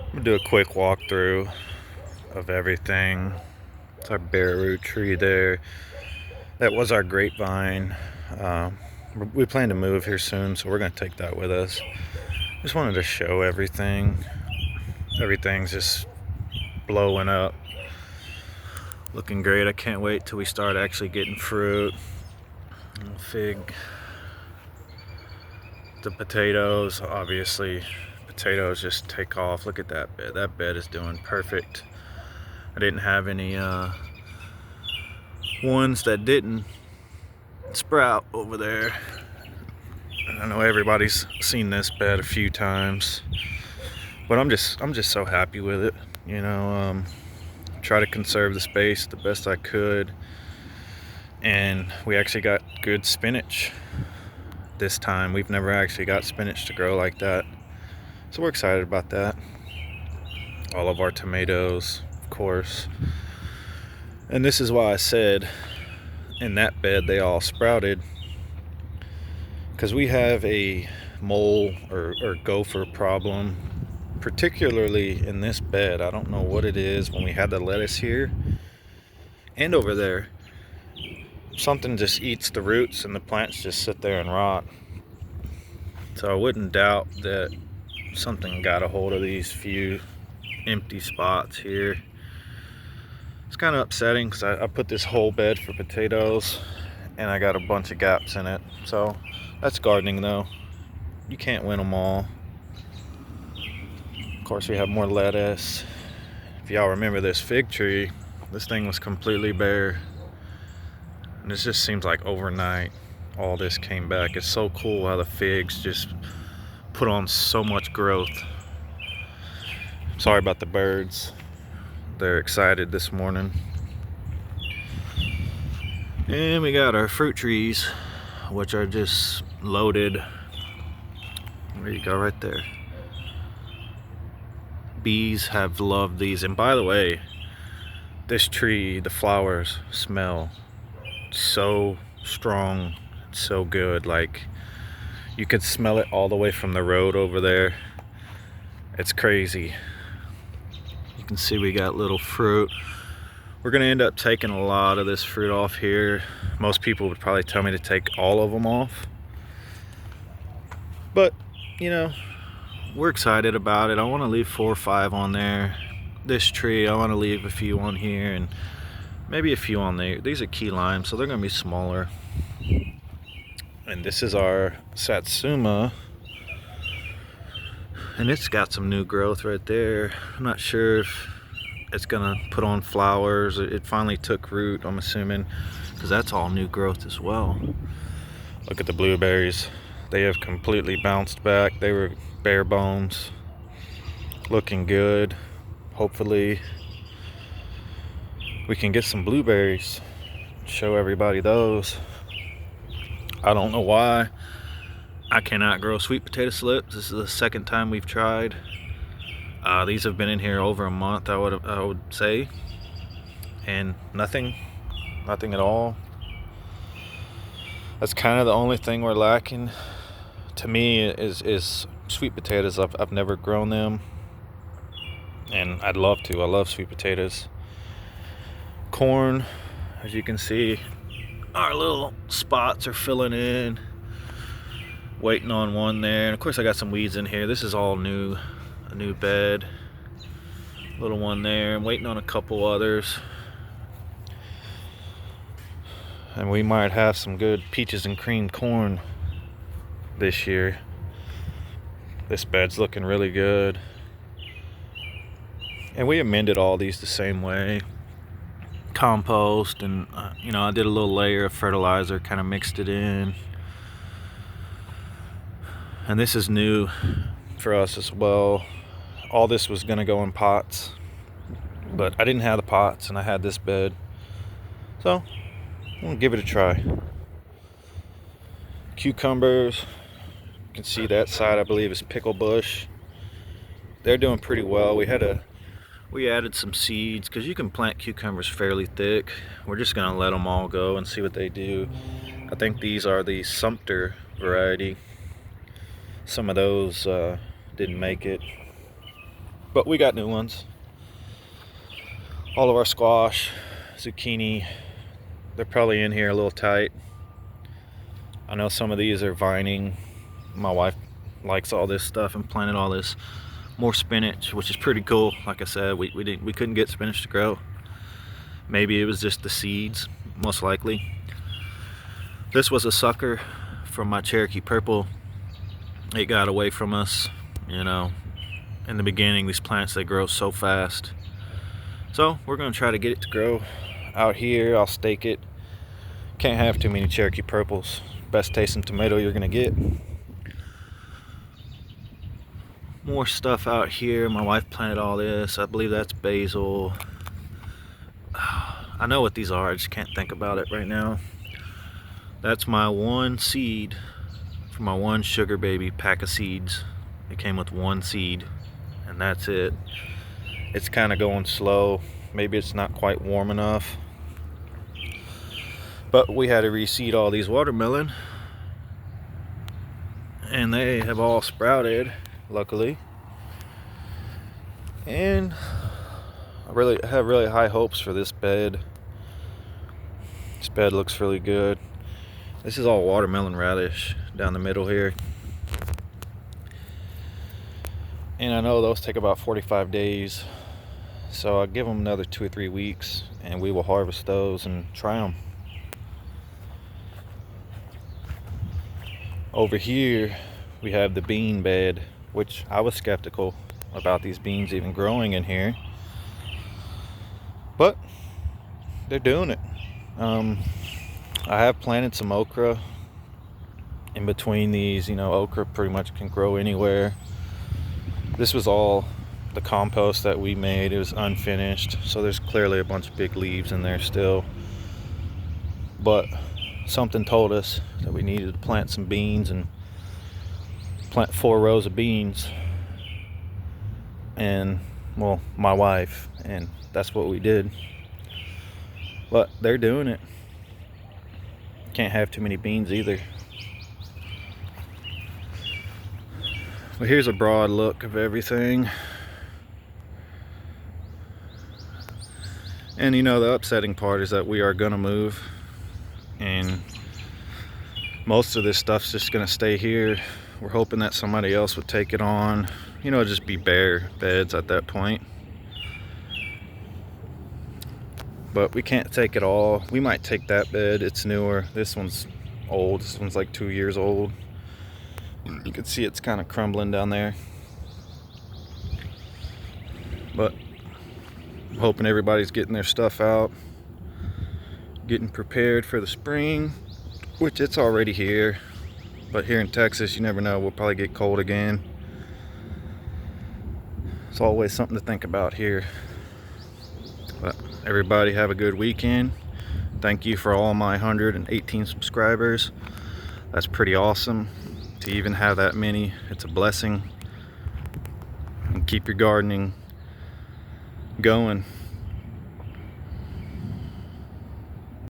I'm gonna do a quick walkthrough of everything. It's our bare root tree there. That was our grapevine. Um, we plan to move here soon, so we're gonna take that with us. Just wanted to show everything. Everything's just blowing up, looking great. I can't wait till we start actually getting fruit. Fig, the potatoes, obviously. Potatoes just take off. Look at that bed. That bed is doing perfect. I didn't have any ones that didn't sprout over there. I know everybody's seen this bed a few times, but I'm just so happy with it. Try to conserve the space the best I could, and we actually got good spinach this time. We've never actually got spinach to grow like that, so we're excited about that. All of our tomatoes, of course, and this is why I said in that bed they all sprouted, because we have a mole or gopher problem, particularly in this bed. I don't know what it is. When we had the lettuce here and over there, something just eats the roots and the plants just sit there and rot. So I wouldn't doubt that something got a hold of these few empty spots here. It's kind of upsetting because I put this whole bed for potatoes and I got a bunch of gaps in it. So that's gardening though. You can't win them all. Of course, we have more lettuce. If y'all remember this fig tree, this thing was completely bare. And it just seems like overnight all this came back. It's so cool how the figs just put on so much growth. Sorry about the birds. They're excited this morning. And we got our fruit trees, which are just loaded. There you go, right there. Bees have loved these. And by the way, this tree, the flowers smell so strong, so good. Like, you could smell it all the way from the road over there. It's crazy. You can see we got little fruit. We're gonna end up taking a lot of this fruit off here. Most people would probably tell me to take all of them off, but we're excited about it. I want to leave 4 or 5 on there. This tree, I want to leave a few on here and maybe a few on there. These are key limes, so they're gonna be smaller. And this is our satsuma, and it's got some new growth right there. I'm not sure if it's gonna put on flowers. It finally took root, I'm assuming, because that's all new growth as well. Look at the blueberries. They have completely bounced back. They were bare bones, looking good. Hopefully we can get some blueberries, show everybody those. I don't know why I cannot grow sweet potato slips. This is the second time we've tried. These have been in here over a month, I would say, and nothing at all. That's kind of the only thing we're lacking. To me, is sweet potatoes. I've never grown them, and I'd love to. I love sweet potatoes. Corn, as you can see, our little spots are filling in. Waiting on one there, and of course I got some weeds in here. This is all new, a new bed. Little one there. I'm waiting on a couple others, and we might have some good peaches and cream corn this year. This bed's looking really good, and we amended all these the same way. Compost, and I did a little layer of fertilizer, kind of mixed it in. And this is new for us as well. All this was gonna go in pots, but I didn't have the pots, and I had this bed, so I'm gonna give it a try. Cucumbers, you can see that side, I believe, is pickle bush. They're doing pretty well. We added some seeds because you can plant cucumbers fairly thick. We're just gonna let them all go and see what they do. I think these are the Sumter variety. Some of those didn't make it. But we got new ones. All of our squash, zucchini, they're probably in here a little tight. I know some of these are vining. My wife likes all this stuff and planted all this more spinach, which is pretty cool. Like I said, we couldn't get spinach to grow. Maybe it was just the seeds, most likely. This was a sucker from my Cherokee Purple. It got away from us, you know. In the beginning, these plants, they grow so fast. So we're gonna try to get it to grow out here. I'll stake it. Can't have too many Cherokee Purples. Best tasting tomato you're gonna get. More stuff out here. My wife planted all this. I believe that's basil. I know what these are, I just can't think about it right now. That's my one seed for my one sugar baby pack of seeds. It came with one seed, and that's it. It's kind of going slow. Maybe it's not quite warm enough. But we had to reseed all these watermelon, and they have all sprouted, luckily. And I have really high hopes for this bed. This bed looks really good. This is all watermelon radish down the middle here. And I know those take about 45 days. So I'll give them another 2 or 3 weeks and we will harvest those and try them. Over here we have the bean bed, which I was skeptical about these beans even growing in here. But they're doing it. I have planted some okra in between these. You know, okra pretty much can grow anywhere. This was all the compost that we made. It was unfinished, so there's clearly a bunch of big leaves in there still. But something told us that we needed to plant some beans and plant 4 rows of beans. And, well, my wife, and that's what we did. But they're doing it. Can't have too many beans either. But here's a broad look of everything. And you know, the upsetting part is that we are gonna move, and most of this stuff's just gonna stay here. We're hoping that somebody else would take it on. You know, just be bare beds at that point. But we can't take it all. We might take that bed. It's newer. This one's old. This one's like 2 years old. You can see it's kind of crumbling down there. But I'm hoping everybody's getting their stuff out, getting prepared for the spring, which it's already here. But here in Texas, you never know. We'll probably get cold again. It's always something to think about here. But everybody have a good weekend. Thank you for all my 118 subscribers. That's pretty awesome. To even have that many, it's a blessing. And keep your gardening going.